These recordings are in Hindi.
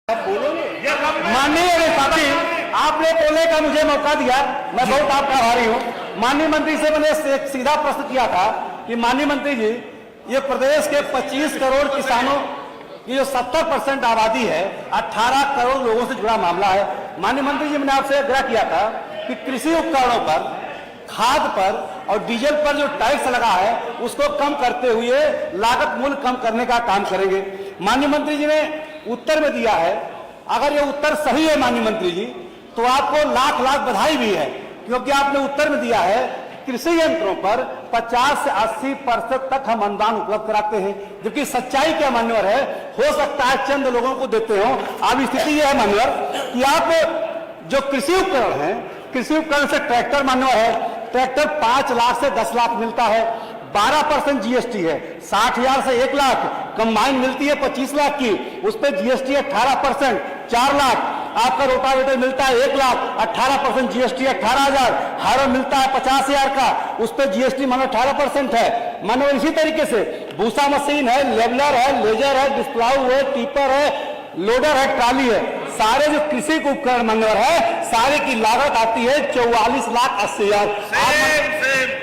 माननीय साथी, आपने बोलने का मुझे मौका दिया, मैं बहुत आपका आभारी हूँ। माननीय मंत्री से मैंने एक सीधा प्रश्न किया था कि माननीय मंत्री जी, ये प्रदेश के 25 करोड़ किसानों की जो 70% आबादी है, 18 करोड़ लोगों से जुड़ा मामला है। माननीय मंत्री जी, मैंने आपसे आग्रह किया था कि कृषि उपकरणों पर, खाद पर और डीजल पर जो टैक्स लगा है उसको कम करते हुए लागत मूल्य कम करने का काम करेंगे। माननीय मंत्री जी ने उत्तर में दिया है, अगर ये उत्तर सही है माननीय मंत्री जी, तो आपको लाख लाख बधाई भी है, क्योंकि आपने उत्तर में दिया है कृषि यंत्रों पर 50 से 80% तक हम अनुदान उपलब्ध कराते हैं, जबकि सच्चाई क्या मान्यवर है, हो सकता है चंद लोगों को देते हो। अब स्थिति यह है मान्यवर कि आप जो कृषि उपकरण है, कृषि उपकरण से ट्रैक्टर मान्यवर है, ट्रैक्टर 5 लाख से 10 लाख मिलता है, 12% जीएसटी है, 60,000 से 1 लाख कंबाइन मिलती है 25 लाख की, उस पर जीएसटी 18%, 4 लाख। आपका रोटावेटर मिलता है 1 लाख, 18% जीएसटी 18,000। हार्वेस्टर मिलता है 50,000 का, उस पर जीएसटी मानो 18% है। मानो इसी तरीके से भूसा मशीन है, लेवलर है, लेजर है, डिस्प्लाउ है, टीपर है, लोडर है, ट्राली है, सारे जो कृषि उपकरण मनोहर है, सारे की लागत आती है 44,80,000।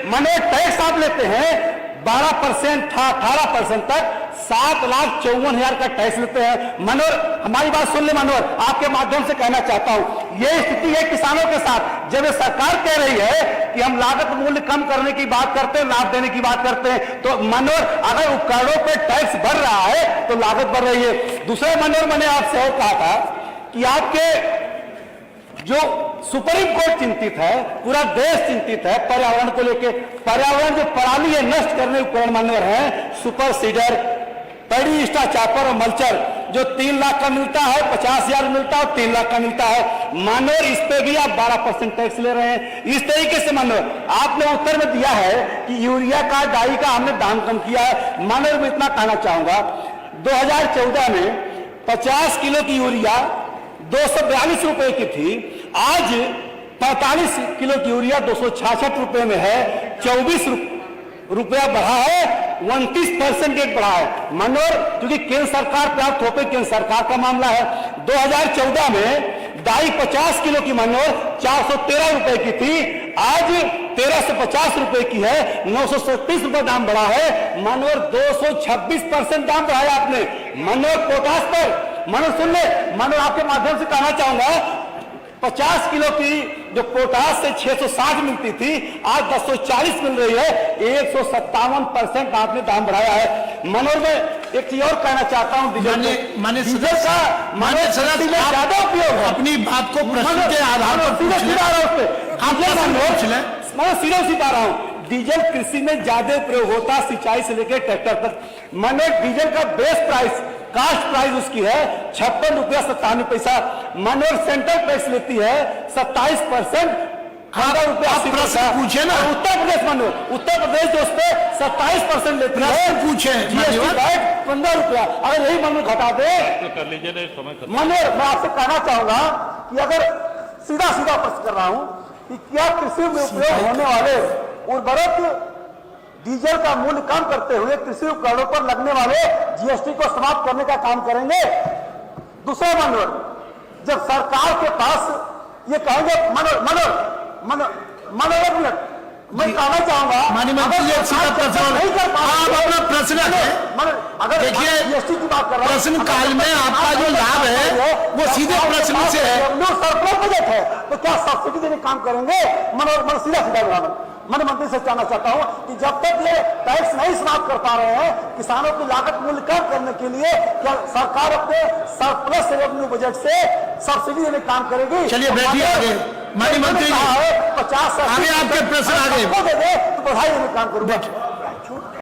मनोहर टैक्स आप लेते हैं 12%, 18% तक 7,54,000 का टैक्स लेते हैं। मनोहर, हमारी बात सुन ले मनोहर, आपके माध्यम से कहना चाहता हूं, ये स्थिति है किसानों के साथ। जब ये सरकार कह रही है कि हम लागत मूल्य कम करने की बात करते हैं, लाभ देने की बात करते हैं, तो मनोहर अगर उपकरणों पर टैक्स बढ़ रहा है तो लागत बढ़ रही है। दूसरा मनोहर, मैंने आपसे और कहा था कि आपके जो सुप्रीम कोर्ट चिंतित है, पूरा देश चिंतित है पर्यावरण को लेकर। पर्यावरण जो पराली है नष्ट करने उपकरण मान्यवर है, सुपर सीडर, पैडी स्टा चापर और मल्चर, जो 3 लाख का मिलता है, 50,000 मिलता है और 3 लाख का मिलता है। मानोर इस पे भी आप 12% टैक्स ले रहे हैं। इस तरीके से मानोर आपने उत्तर में दिया है कि यूरिया का, डाई का हमने दाम कम किया है। मानोर में इतना कहना चाहूंगा, 2014 में 50 किलो की यूरिया 242 रुपए की थी, आज 45 किलो की यूरिया 266 रुपए में है, 24 रुपया बढ़ा है, 29% रेट बढ़ा है। मनोहर, क्योंकि केंद्र सरकार पे आप थोपे, केंद्र सरकार का मामला है। 2014 में डाई 50 किलो की मनोहर 413 रुपए की थी, आज 1350 रुपए की है, 937 रुपए दाम बढ़ा है। मनोहर 226% दाम बढ़ाया आपने। मनोहर पोटास पर, मनोहर सुन ले, मनोहर आपके माध्यम से कहना चाहूंगा, 50 किलो की जो पोटास से 660 मिलती थी, आज 1040 मिल रही है, 157% आपने दाम बढ़ाया है। मनोहर, में एक चीज और कहना चाहता हूं, डीजल का ज्यादा उपयोग है। अपनी बात को प्रश्न के आधार पर सीधा सीधा रहा हूं, डीजल कृषि में ज्यादा प्रयोग होता है, सिंचाई से लेकर ट्रैक्टर तक। मैंने डीजल का बेस प्राइस, कास्ट प्राइस उसकी है 56 रुपया 97 पैसा। मनोहर सेंट्रल टैक्स लेती है 27%, 18 रुपया 80 पैसा। पूछे ना, उत्तर प्रदेश मनोहर, उत्तर प्रदेश जो उस पर 27% लेती है, पूछे जीएसटी 15 रुपया। अगर यही मनोहर घटा दे तो कर लीजिए। मनोहर, मैं आपसे कहना चाहूंगा कि अगर सीधा सीधा प्रश्न कर रहा हूं कि क्या कृषि में उपयोग होने वाले उर्वरक डीजल का मूल्य कम करते हुए कृषि उपकरणों पर लगने वाले जीएसटी को समाप्त करने का काम करेंगे? दूसरा मनोहर, जब सरकार के पास ये कहेंगे, मनोहर एक मिनट, मैं कहना चाहूंगा, माननीय मंत्री जी सीधा प्रश्न नहीं कर पा, आप अपना प्रश्न अगर देखिए, जीएसटी की बात कर रहा हूं, प्रश्न काल में आपका जो लाभ है वो सीधे प्रश्न से है। सरप्लस बजट है तो क्या सब्सिडी देने काम करेंगे? मनोहर, सीधा सीधा बराबर मैं मंत्री से जानना चाहता हूं कि जब तक ये टैक्स नहीं समाप्त कर पा रहे हैं किसानों की लागत मूल्य कम करने के लिए, क्या सरकार अपने सरप्लस रेवेन्यू बजट से सब्सिडी देने काम करेगी? चलिए बैठिए आगे। माननीय मंत्री 50 आगे आपके प्रश्न आगे दे दे तो बधाई देने काम करूंगा।